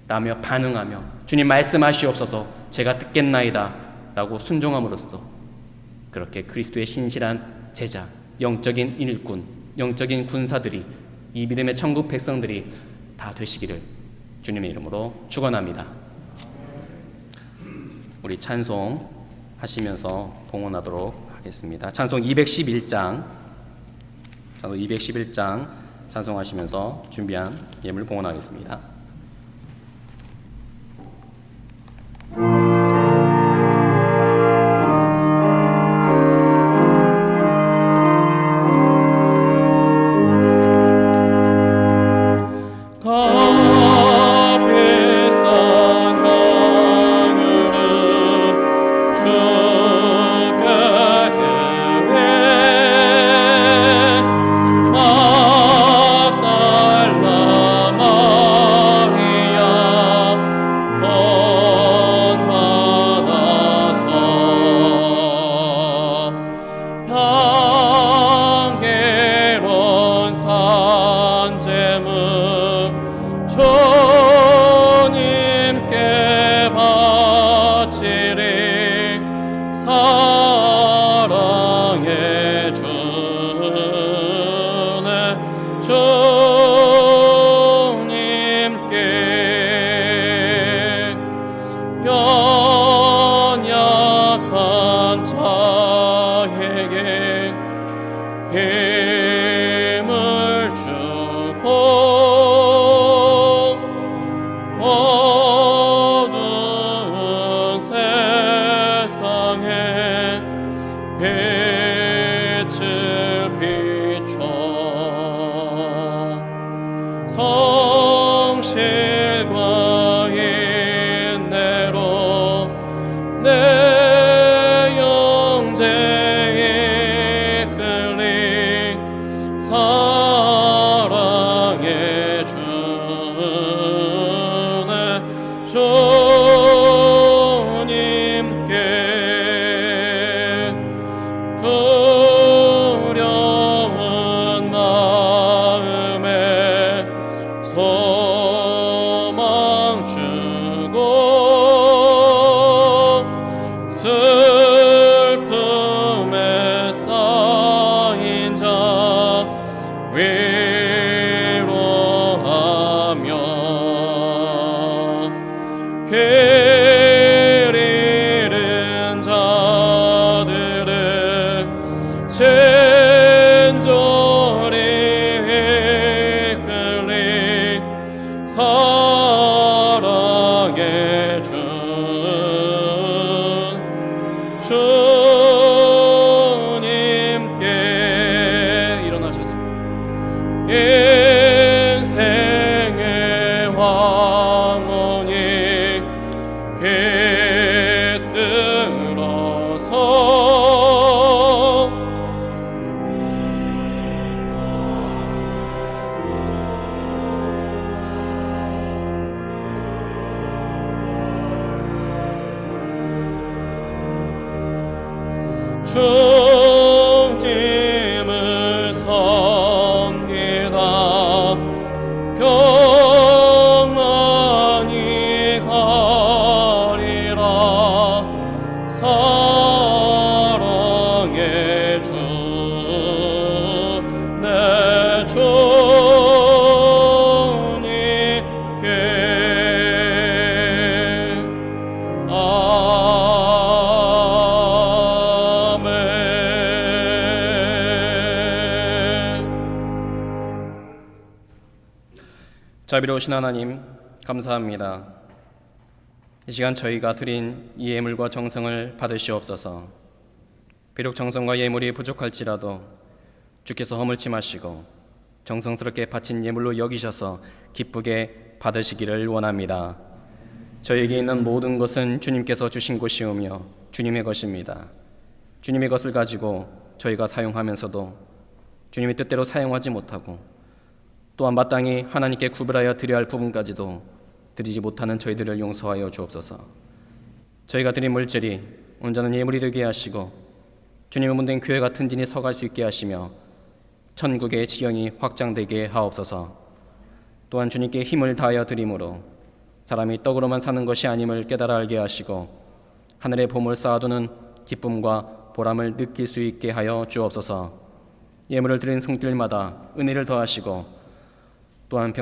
라며 반응하며 주님 말씀하시옵소서 제가 듣겠나이다 라고 순종함으로써 그렇게 그리스도의 신실한 제자, 영적인 일꾼, 영적인 군사들이, 이 믿음의 천국 백성들이 다 되시기를 주님의 이름으로 축원합니다. 우리 찬송 하시면서 봉헌하도록 하겠습니다. 찬송 211장 찬송하시면서 준비한 예물 봉헌하겠습니다. 주님을 섬기다 평안히 가리라. 사랑의 주 내 주님께 자비로우신 하나님, 감사합니다. 이 시간 저희가 드린 이 예물과 정성을 받으시옵소서. 비록 정성과 예물이 부족할지라도 주께서 허물지 마시고 정성스럽게 바친 예물로 여기셔서 기쁘게 받으시기를 원합니다. 저에게 있는 모든 것은 주님께서 주신 것이오며 주님의 것입니다. 주님의 것을 가지고 저희가 사용하면서도 주님의 뜻대로 사용하지 못하고 또한 마땅히 하나님께 구별하여 드려야 할 부분까지도 드리지 못하는 저희들을 용서하여 주옵소서. 저희가 드린 물질이 온전한 예물이 되게 하시고 주님의 몸된 교회가 든든히 서갈 수 있게 하시며 천국의 지형이 확장되게 하옵소서. 또한 주님께 힘을 다하여 드림으로 사람이 떡으로만 사는 것이 아님을 깨달아 알게 하시고 하늘의 보물 쌓아두는 기쁨과 보람을 느낄 수 있게 하여 주옵소서. 예물을 드린 성들마다 은혜를 더하시고 또한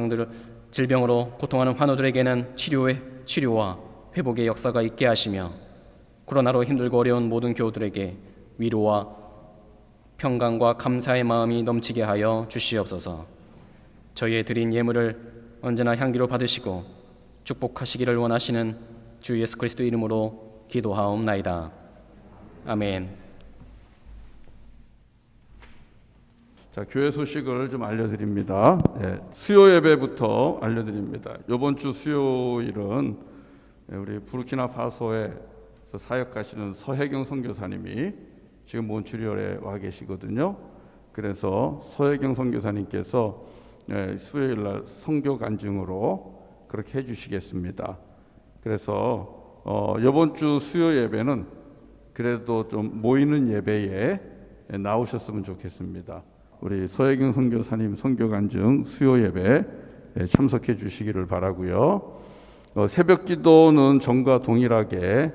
질병으로 고통하는 환우들에게는 치료와 회복의 역사가 있게 하시며 코로나로 힘들고 어려운 모든 교우들에게 위로와 평강과 감사의 마음이 넘치게 하여 주시옵소서. 저희의 드린 예물을 언제나 향기로 받으시고 축복하시기를 원하시는 주 예수 그리스도 이름으로 기도하옵나이다. 아멘. 자, 교회 소식을 좀 알려드립니다. 수요 예배부터 알려드립니다. 이번 주 수요일은 우리 부르키나파소에서 사역하시는 서혜경 선교사님이 지금 몬트리올에 와 계시거든요. 그래서 서혜경 선교사님께서 수요일 날 선교 간증으로 그렇게 해주시겠습니다. 그래서 이번 주 수요 예배는 그래도 좀 모이는 예배에 나오셨으면 좋겠습니다. 우리 서혜경 선교사님 선교 간증 수요 예배 참석해 주시기를 바라고요. 새벽 기도는 전과 동일하게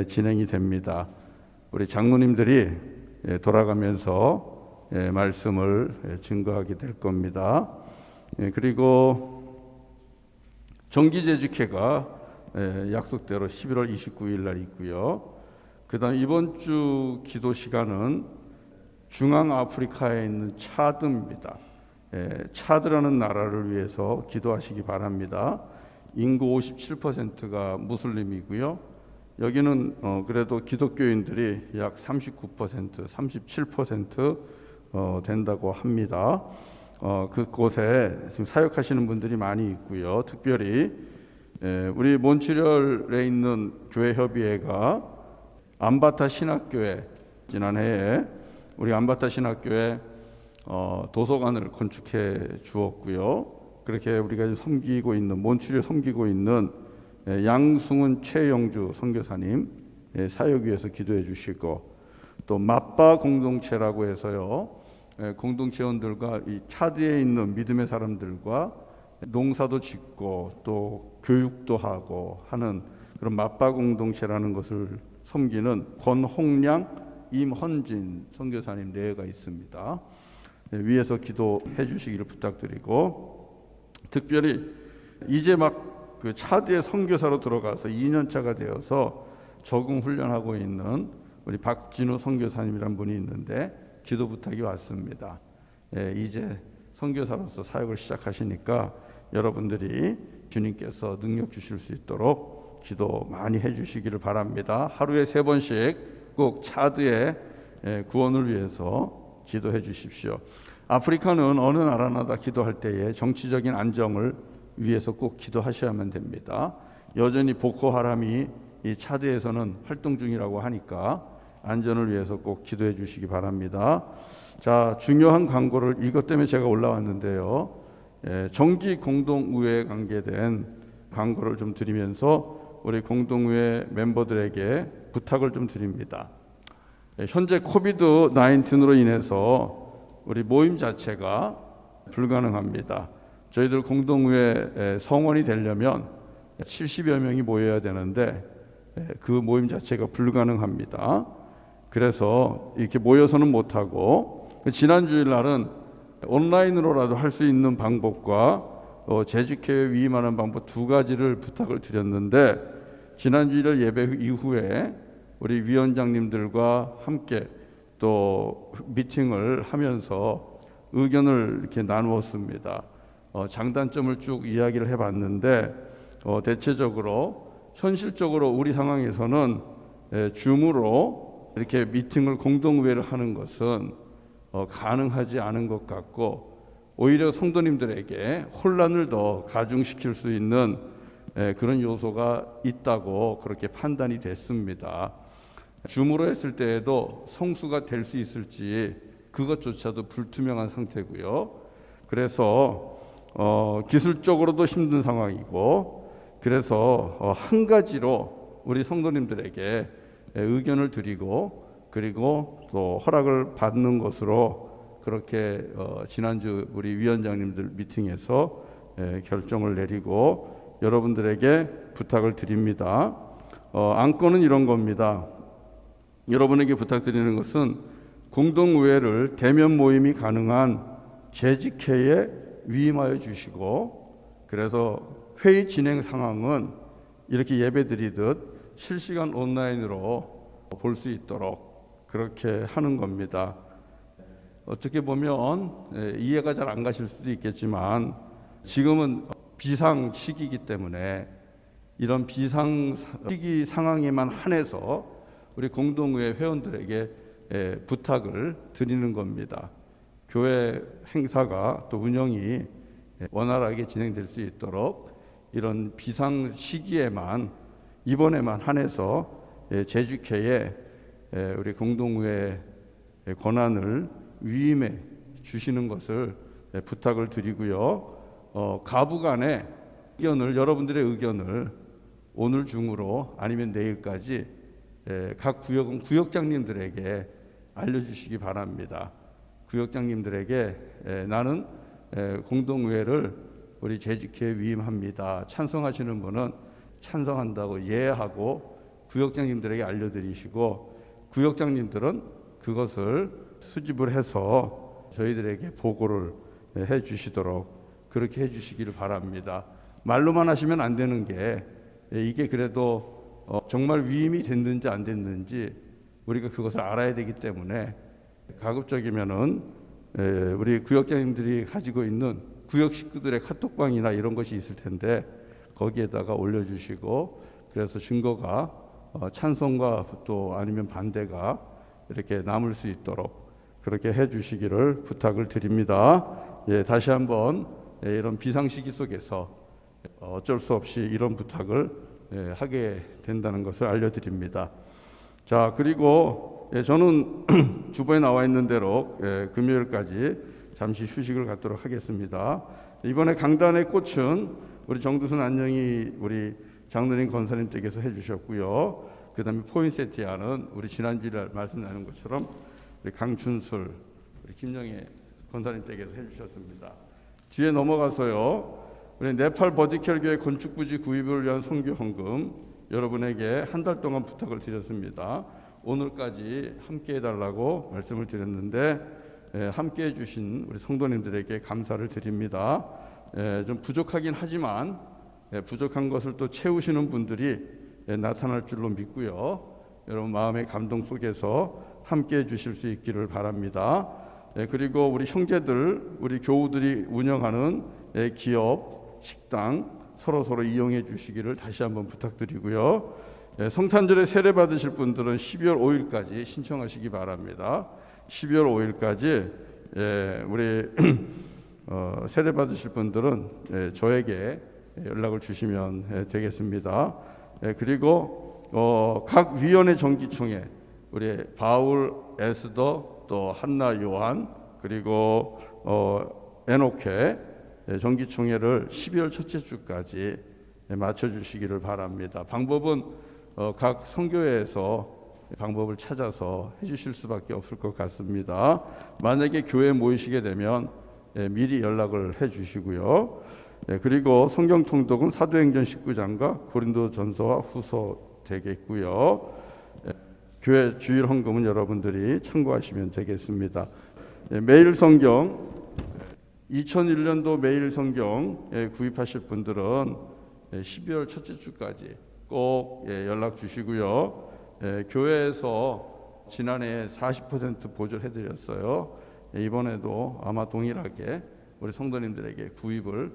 진행이 됩니다. 우리 장로님들이 돌아가면서 말씀을 증거하게 될 겁니다. 그리고 정기재직회가 약속대로 11월 29일 날 있고요. 그 다음 이번 주 기도 시간은 중앙 아프리카에 있는 차드입니다. 차드라는 나라를 위해서 기도하시기 바랍니다. 인구 57%가 무슬림이고요. 여기는 그래도 기독교인들이 약 39%, 37% 된다고 합니다. 그곳에 지금 사역하시는 분들이 많이 있고요. 특별히 우리 몬트리올에 있는 교회협의회가 암바타 신학교회 지난해에 우리 암바타 신학교에 도서관을 건축해 주었고요. 그렇게 우리가 섬기고 있는 몬트리올 섬기고 있는 양승훈 최영주 선교사님 사역 위해서 기도해 주시고 또 마빠 공동체라고 해서요. 공동체원들과 이 차드에 있는 믿음의 사람들과 농사도 짓고 또 교육도 하고 하는 그런 마빠 공동체라는 것을 섬기는 권홍량, 임헌진 선교사님 네 가 있습니다. 위에서 기도해 주시기를 부탁드리고 특별히 이제 막 그 차드의 선교사로 들어가서 2년 차가 되어서 적응 훈련하고 있는 우리 박진우 선교사님이란 분이 있는데 기도 부탁이 왔습니다. 이제 선교사로서 사역을 시작하시니까 여러분들이 주님께서 능력 주실 수 있도록 기도 많이 해주시기를 바랍니다. 하루에 3번씩 꼭 차드의 구원을 위해서 기도해 주십시오. 아프리카는 어느 나라나 다 기도할 때에 정치적인 안정을 위해서 꼭 기도하셔야만 됩니다. 여전히 보코하람이 이 차드에서는 활동 중이라고 하니까 안전을 위해서 꼭 기도해 주시기 바랍니다. 자, 중요한 광고를 이것 때문에 제가 올라왔는데요. 정기 공동의회에 관계된 광고를 좀 드리면서 우리 공동의회 멤버들에게 부탁을 좀 드립니다. 현재 코비드 19으로 인해서 우리 모임 자체가 불가능합니다. 저희들 공동의회 성원이 되려면 70여 명이 모여야 되는데 그 모임 자체가 불가능합니다. 그래서 이렇게 모여서는 못하고 지난 주일 날은 온라인으로라도 할 수 있는 방법과 재직회에 위임하는 방법 2가지를 부탁을 드렸는데 지난 주일 예배 이후에 우리 위원장님들과 함께 또 미팅을 하면서 의견을 이렇게 나누었습니다. 장단점을 쭉 이야기를 해봤는데 대체적으로 현실적으로 우리 상황에서는 줌으로 이렇게 미팅을 공동의회를 하는 것은 가능하지 않은 것 같고 오히려 성도님들에게 혼란을 더 가중시킬 수 있는 그런 요소가 있다고 그렇게 판단이 됐습니다. 줌으로 했을 때에도 성수가 될 수 있을지 그것조차도 불투명한 상태고요. 그래서 기술적으로도 힘든 상황이고, 그래서 한 가지로 우리 성도님들에게 의견을 드리고, 그리고 또 허락을 받는 것으로 그렇게 지난주 우리 위원장님들 미팅에서 결정을 내리고 여러분들에게 부탁을 드립니다. 안건은 이런 겁니다. 여러분에게 부탁드리는 것은 공동의회를 대면 모임이 가능한 재직회에 위임하여 주시고, 그래서 회의 진행 상황은 이렇게 예배드리듯 실시간 온라인으로 볼 수 있도록 그렇게 하는 겁니다. 어떻게 보면 이해가 잘 안 가실 수도 있겠지만 지금은 비상 시기이기 때문에 이런 비상 시기 상황에만 한해서 우리 공동의회 회원들에게 부탁을 드리는 겁니다. 교회 행사가 또 운영이 원활하게 진행될 수 있도록 이런 비상 시기에만, 이번에만 한해서 재직회에 우리 공동의회 권한을 위임해 주시는 것을 부탁을 드리고요. 가부간의 의견을, 여러분들의 의견을 오늘 중으로 아니면 내일까지 각 구역은 구역장님들에게 알려주시기 바랍니다. 구역장님들에게 나는 공동의회를 우리 재직회에 위임합니다. 찬성하시는 분은 찬성한다고 예하고 구역장님들에게 알려드리시고, 구역장님들은 그것을 수집을 해서 저희들에게 보고를 해 주시도록 그렇게 해 주시기를 바랍니다. 말로만 하시면 안 되는 게, 이게 그래도 정말 위임이 됐는지 안 됐는지 우리가 그것을 알아야 되기 때문에 가급적이면은 우리 구역장님들이 가지고 있는 구역 식구들의 카톡방이나 이런 것이 있을 텐데 거기에다가 올려주시고, 그래서 증거가 찬성과 또 아니면 반대가 이렇게 남을 수 있도록 그렇게 해주시기를 부탁을 드립니다. 다시 한번 이런 비상시기 속에서 어쩔 수 없이 이런 부탁을 하게 된다는 것을 알려드립니다. 자, 그리고 저는 주보에 나와 있는 대로 금요일까지 잠시 휴식을 갖도록 하겠습니다. 이번에 강단의 꽃은 우리 정두순 안녕이 우리 장로님 권사님 댁에서 해주셨고요. 그 다음에 포인세티아는 우리 지난주에 말씀 나눈 것처럼 우리 강춘술 우리 김영애 권사님 댁에서 해주셨습니다. 뒤에 넘어가서요, 우리 네팔 버디켈 교회 건축부지 구입을 위한 선교 헌금 여러분에게 한 달 동안 부탁을 드렸습니다. 오늘까지 함께 해달라고 말씀을 드렸는데 함께 해주신 우리 성도님들에게 감사를 드립니다. 좀 부족하긴 하지만 부족한 것을 또 채우시는 분들이 나타날 줄로 믿고요. 여러분 마음의 감동 속에서 함께 해주실 수 있기를 바랍니다. 그리고 우리 형제들, 우리 교우들이 운영하는 기업, 식당 서로 이용해 주시기를 다시 한번 부탁드리고요. 성탄절에 세례 받으실 분들은 12월 5일까지 신청하시기 바랍니다. 12월 5일까지 우리 세례 받으실 분들은 저에게 연락을 주시면 되겠습니다. 그리고 각 위원회 정기총회 우리 바울, 에스더, 또 한나, 요한, 그리고 에녹회 정기총회를 12월 첫째 주까지 맞춰주시기를 바랍니다. 방법은 각 선교회에서 방법을 찾아서 해주실 수밖에 없을 것 같습니다. 만약에 교회에 모이시게 되면 미리 연락을 해주시고요. 그리고 성경 통독은 사도행전 19장과 고린도전서와 후서 되겠고요. 교회 주일 헌금은 여러분들이 참고하시면 되겠습니다. 매일 성경 2001년도 매일 성경 구입하실 분들은 12월 첫째 주까지 꼭 연락 주시고요. 교회에서 지난해 40% 보조를 해드렸어요. 이번에도 아마 동일하게 우리 성도님들에게 구입을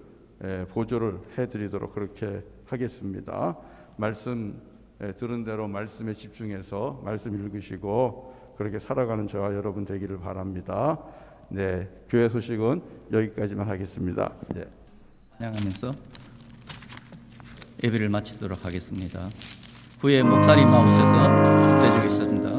보조를 해드리도록 그렇게 하겠습니다. 말씀 들은 대로 말씀에 집중해서 말씀 읽으시고 그렇게 살아가는 저와 여러분 되기를 바랍니다. 네, 교회 소식은 여기까지만 하겠습니다. 네. 찬양하면서 예배를 마치도록 하겠습니다. 후에 목사님 나오셔서 축도해 주겠습니다.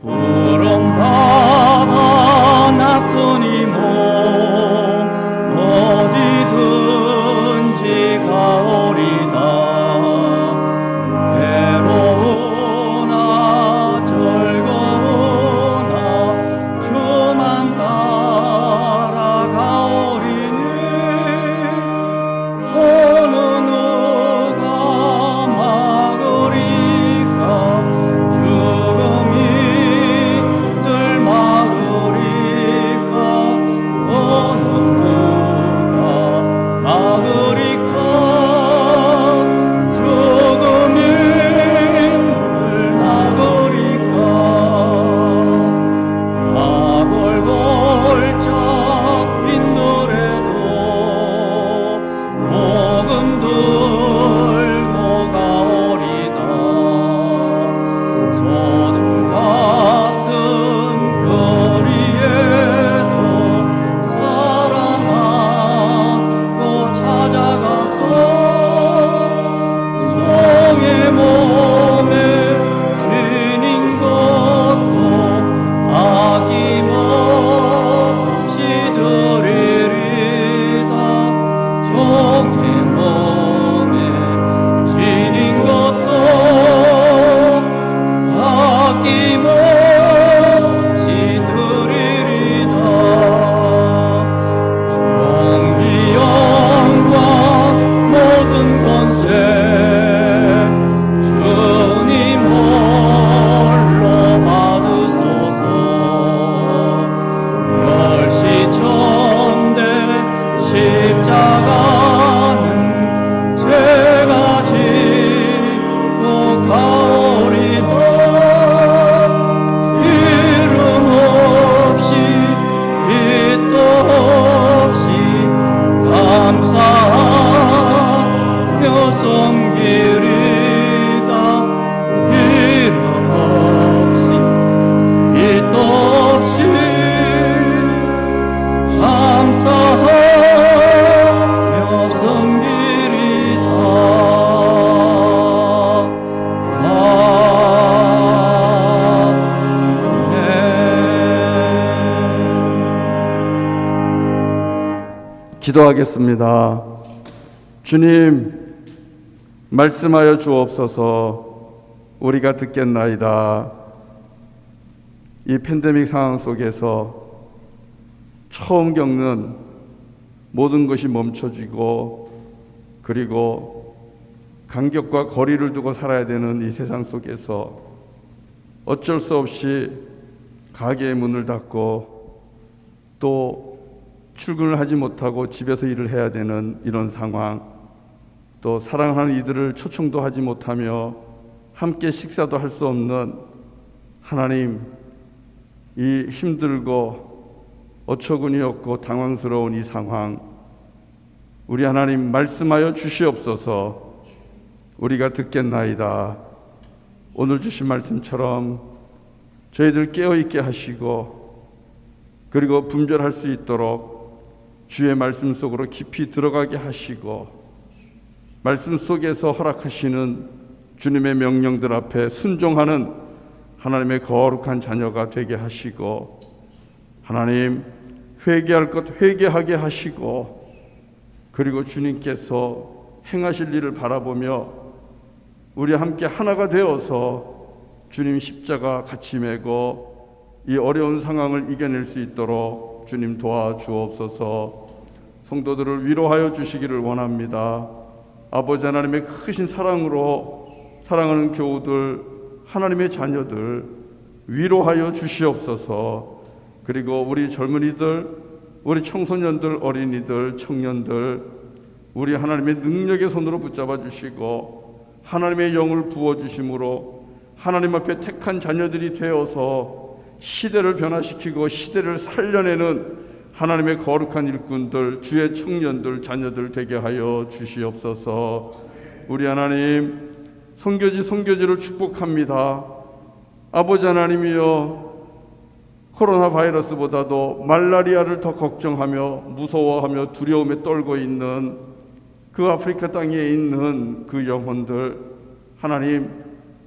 푸른 바다 나선이 몸 어디든지 가오리다. 괴로우나 즐거우나 주만 따라가오리니 어느 누가 막으리까. 죽음이 늘 막으리까. 어느 누가 막으리까. 죽음이 늘 막으리까. 아골골짝 빈들에도 복음 들고 가오리다. 소금 같은 거리에도 사랑하고 찾아가서 종의 몸에 쥐닌 것도 아낌없이 드리리다. 종의 몸에 쥐닌 것도 아낌없이 드리리다. 존귀영과 모든 권세 주님 홀로 받으소서. 멸시천대 십자가는 제가 지고 가오리다. 이름 없이 빛도 없이 감사하며 섬기리다. 이름 없이 빛도 없이 감사하며 섬기리다. 기도하겠습니다. 주님, 말씀하여 주옵소서. 우리가 듣겠나이다. 이 팬데믹 상황 속에서 처음 겪는 모든 것이 멈춰지고 그리고 간격과 거리를 두고 살아야 되는 이 세상 속에서 어쩔 수 없이 가게의 문을 닫고 또 출근을 하지 못하고 집에서 일을 해야 되는 이런 상황, 또 사랑하는 이들을 초청도 하지 못하며 함께 식사도 할 수 없는 하나님, 이 힘들고 어처구니 없고 당황스러운 이 상황, 우리 하나님 말씀하여 주시옵소서. 우리가 듣겠나이다. 오늘 주신 말씀처럼 저희들 깨어있게 하시고 그리고 분별할 수 있도록 주의 말씀 속으로 깊이 들어가게 하시고 말씀 속에서 허락하시는 주님의 명령들 앞에 순종하는 하나님의 거룩한 자녀가 되게 하시고 하나님 회개할 것 회개하게 하시고 그리고 주님께서 행하실 일을 바라보며 우리 함께 하나가 되어서 주님 십자가 같이 메고 이 어려운 상황을 이겨낼 수 있도록 주님 도와주옵소서. 성도들을 위로하여 주시기를 원합니다. 아버지 하나님의 크신 사랑으로 사랑하는 교우들, 하나님의 자녀들 위로하여 주시옵소서. 그리고 우리 젊은이들, 우리 청소년들, 어린이들, 청년들 우리 하나님의 능력의 손으로 붙잡아 주시고 하나님의 영을 부어주심으로 하나님 앞에 택한 자녀들이 되어서 시대를 변화시키고 시대를 살려내는 하나님의 거룩한 일꾼들, 주의 청년들, 자녀들 되게 하여 주시옵소서. 우리 하나님, 선교지를 축복합니다. 아버지 하나님이여, 코로나 바이러스보다도 말라리아를 더 걱정하며 무서워하며 두려움에 떨고 있는 그 아프리카 땅에 있는 그 영혼들, 하나님,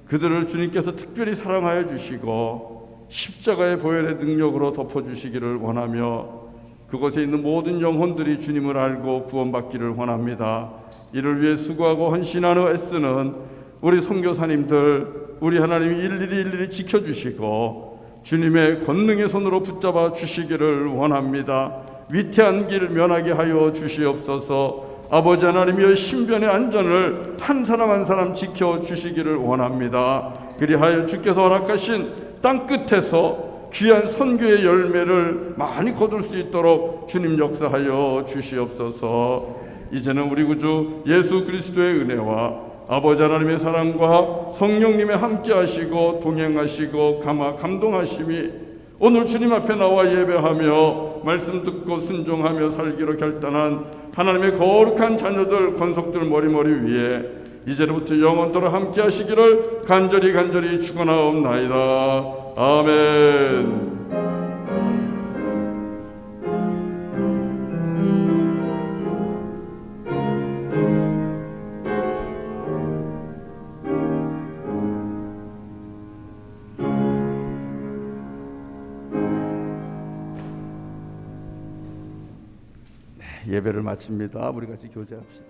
그들을 주님께서 특별히 사랑하여 주시고 십자가의 보혈의 능력으로 덮어주시기를 원하며, 그곳에 있는 모든 영혼들이 주님을 알고 구원받기를 원합니다. 이를 위해 수고하고 헌신하며 애쓰는 우리 선교사님들, 우리 하나님이 일일이 지켜주시고 주님의 권능의 손으로 붙잡아 주시기를 원합니다. 위태한 길 면하게 하여 주시옵소서. 아버지 하나님이여, 신변의 안전을 한 사람 한 사람 지켜주시기를 원합니다. 그리하여 주께서 허락하신 땅 끝에서 귀한 선교의 열매를 많이 거둘 수 있도록 주님 역사하여 주시옵소서. 이제는 우리 구주 예수 그리스도의 은혜와 아버지 하나님의 사랑과 성령님의 함께하시고 동행하시고 감동하심이 오늘 주님 앞에 나와 예배하며 말씀 듣고 순종하며 살기로 결단한 하나님의 거룩한 자녀들, 권속들 머리머리 위에 이제부터 영원토록 함께하시기를 간절히 축원하옵나이다. 아멘. 예배를 마칩니다. 우리 같이 교제합시다.